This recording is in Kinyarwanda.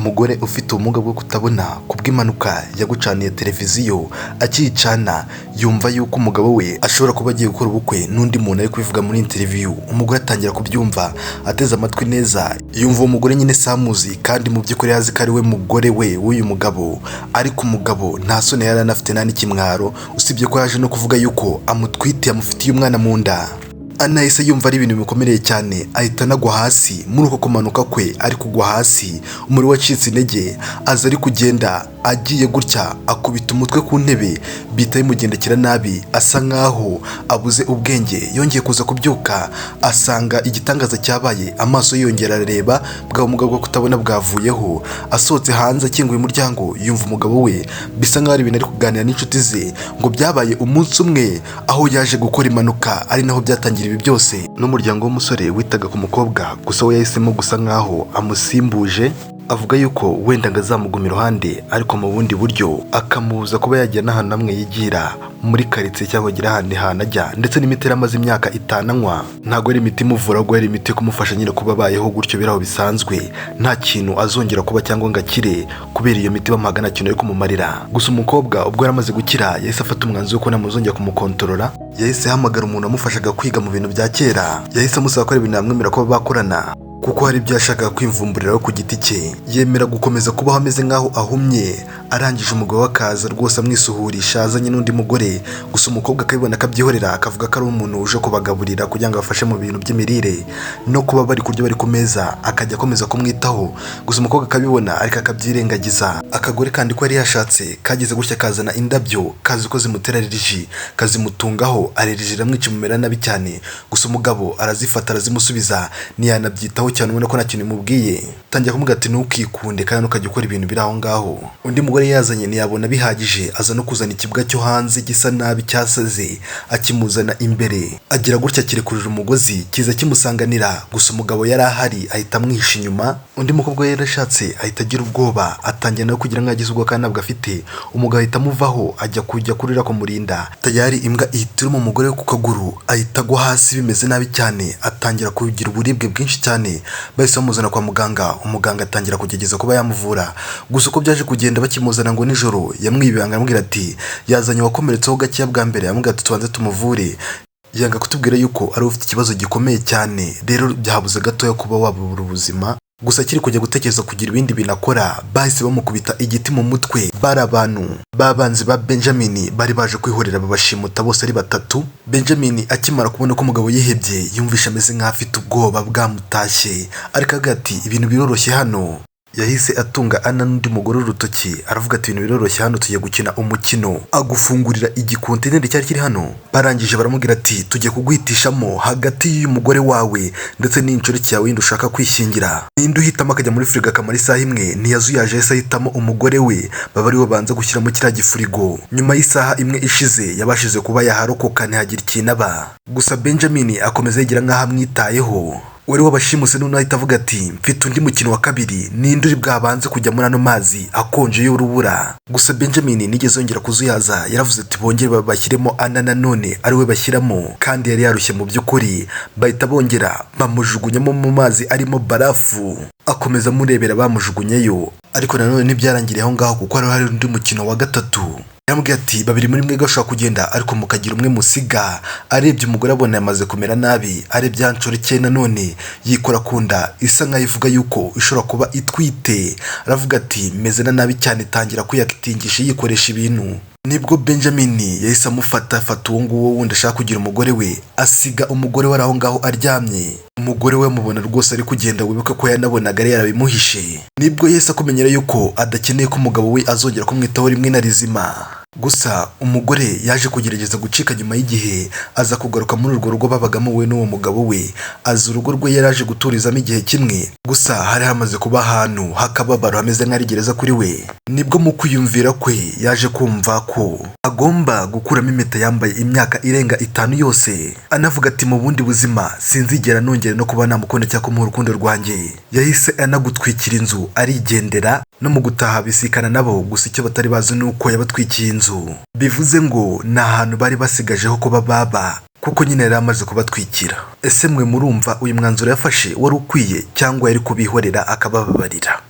umugore ufite ubumuga bwo kutabona kubw'impanuka yagucaniye televiziyo akiyicana yumva yuko umugabo we ashobora kuba agiye gukora ubukwe n'undi muntu ari kubivuga muri interview. Umugore atangira kubyumva ateze amatwi neza, yumva umugore nyine samuzi kandi mu by'ukuri yazi ko ari we mugore we w'uyu mugabo, ariko umugabo nta soni yari anafite nta n'ikimwaro, usibye ko yaje no kuvuga yuko amutwite amufitiye umwana mu nda. Anahise yumva ari ibintu bimukomereye cyane, ahita anagwa hasi. Muri uko kumanuka kwe ari kugwa hasi, umuriro wacitse intege, aza ari kugenda agiye gutya akubita umutwe ku ntebe, bihita bimugendekera nabi, asa nkaho abuze ubwenge. Yongeye kuza kubyuka asanga igitangaza cyabaye, amaso yongera arareba, bwa umugabo bwo kutabona bwavuyeho. Asohotse hanze akinguye umuryango, yumva umugabo we bisa nkaho ari ibintu ari kuganira n'inshuti ze, ngo byabaye umunsi umwe aho yaje gukora impanuka, ari naho byatangira ibi byose. N'umuryango w'umusore witaga ku mukobwa, gusa we yahisemo gusa nkaho amusimbuje, avuga yuko wenda ngo azamuguma iruhande ariko mu bundi buryo akamubuza kuba yajya n'ahantu hamwe yigira muri karitsiye cyangwa agira ahandi hantu ajya, ndetse n'imiti amaze imyaka 5 anywa ntabwo ari imiti imuvura, ahubwo ari imiti kumufasha nyine kuba abayeho gutyo biraho bisanzwe, nta kintu azongera kuba cyangwa ngo akire kubera iyo miti bamuhaga nta kintu ari kumumarira. Gusa umukobwa ubwo yaramaze gukira yahise afata umwanzuro ko namuzongera kumukontorora, yahise ahamagara umuntu wamufashaga kwiga mu bintu bya kera, yahise amusaba ko ari ibintu yamwemerera ko bakorana kuko hari ibyo yashakaga kwimvumburiraho ku giti cye. Yemera gukomeza kubaho ameze nk'aho ahumye. Arangije umugabo w'akaza rwose amwisuhurisha azanye n'undi mugore, gusa umukobwa akabibona akabyihorera, akavuga ko ari umuntu uje kubagaburira kugira ngo abafashe mu bintu by'imirire no kuba bari kurya bari ku meza, akajya akomeza kumwitaho. Gusa umukobwa akabibona ariko akabyirengagiza. Akagore kandi ko yari yashatse kageze gutya kazana indabyo, kazi ko zimutera aleriji, kazimutungaho, aleriji iramwica imumera nabi cyane. Gusa umugabo arazifata arazimusubiza, ntiyanabyitaho cyane, ubona ko nta kintu imubwiye. Tangira kumubwira ati ntukikunde kandi ntukajya ukora ibintu biri aho ngaho. Undi mugore yazanye ntiyabona bihagije, aza no kuzana ikibwa cyo hanze gisa nabi cyasaze, akimuzana imbere, agira gutya kirekurira umugozi kiza kimusanganira. Gusa umugabo yari ahari ahita amwihisha inyuma. Undi mukobwa yarashatse ahita agira ubwoba, atangira no kugira nk'agize ubwo kandi ntabwo afite. Umugabo ahita amuvaho ajya kujya kurira kumurinda. Tayari imbwa ihita iruma umugore we ku kaguru, ahita agwa hasi bimeze nabi cyane, atangira kugira uburibwe bwinshi cyane. Bahise bamuzana kwa muganga, umuganga atangira kugerageza kuba yamuvura. Gusa uko byaje kugenda bakimuzana ngo nijoro yamwibanga amubwira ati yazanye wakomeretseho gakeya bwa mbere, amubwira ati tubanze tumuvure. Yanga kutubwira yuko ari ufite ikibazo gikomeye cyane, rero byabuze gatoya kuba wabura ubuzima. Gusa akiri kujya gutekereza kugira ibindi binakora, bahise bamukubita igiti mu mutwe. Bari abantu babanzi ba Benjamin bari baje kwihorera babashimuta bose ari 3. Benjamin akimara kubona ko umugabo yihebye, yumvisha ameze nk'afite ubwoba bwamutashye, ariko agati ibintu biroroshye hano. Yahise atunga Ana n'undi mugore urutoki, aravuga ati ibintu biroroshye hano, tugiye gukina umukino. Agufungurira igikontineri cyari kiri hano. Barangije baramubwira ati tugiye kuguhitishamo hagati y'uyu mugore wawe ndetse n'inshoreke yawe yindi ushaka kwishingira. Ninde uhitamo akajya muri firigo akamara isaha imwe, ntiyazuyaje yahise ahitamo umugore we, baba ariwe banza gushyiramo kiriya gifurigo. Nyuma y'isaha imwe ishize yabashije kuba yaharokoka ntihagira ikintu aba. Gusa Benjamin akomeza yigira nk'aho amwitayeho. Wari wabashimuse none ahita avuga ati mfite undi mukino wa kabiri, ninde uri bwabanze kujya muri ano mazi akonje y'urubura. Gusa Benjamin nigeze yongera kuzuyaza, yaravuze ati bongere bashyiremo Ana nanone ari we bashyiramo, kandi yari yarushye mu by'ukuri. Bahita bongera bamujugunyamo mu mazi arimo barafu, akomeza amurebera bamujugunyeyo. Ariko nanone ntibyarangiriye aho ngaho kuko hari undi mukino wa 3. Yambwiye ati babiri muri mwe gashobora kugenda ariko mukagira umwe musiga. Arebye umugore abona yamaze kumera nabi, arebye anshoreke nanone yikora kunda, isa nkaho ivuga yuko ishobora kuba itwite. Aravuga ati meze nabi cyane, tangira kuyakitingisha yikoresha ibintu. Nibwo Benjamin yahise amufata uwo nguwo wundi ashaka kugira umugore we, asiga umugore we aho ngaho aryamye. Umugore we mubona rwose ari kugenda, wibuka ko yanabonaga ari yarabimuhishe. Nibwo yahise akumenyera yuko adakeneye ko umugabo we azongera kumwitaho rimwe na rizima. Gusa umugore yaje kugerageza gucika nyuma y'igihe, aza kugaruka muri urwo rugo babagamo we n'uwo mugabo we. Aza urugo rwe yaraje guturizamo igihe kimwe, gusa hari hamaze kuba ahantu hakababaro hameze nk'ari gereza kuri we. Nibwo mu kwiyumvira kwe yaje kumva ko agomba gukuramo impeta yambaye imyaka irenga 5 yose. Anavuga ati mu bundi buzima sinzigera nongera no kuba namukunda cyangwa kumuha urukundo rwanjye. Yahise anagutwikira inzu arigendera, no mu gutaha bisikana nabo. Gusa icyo batari bazi nuko yabatwikiye inzu, bivuze ngo nta hantu bari basigajeho kuba baba, kuko nyine yari amaze kubatwikira. Ese mwe murumva uyu mwanzuro yafashe wari ukwiye cyangwa yari kubihorera akabababarira?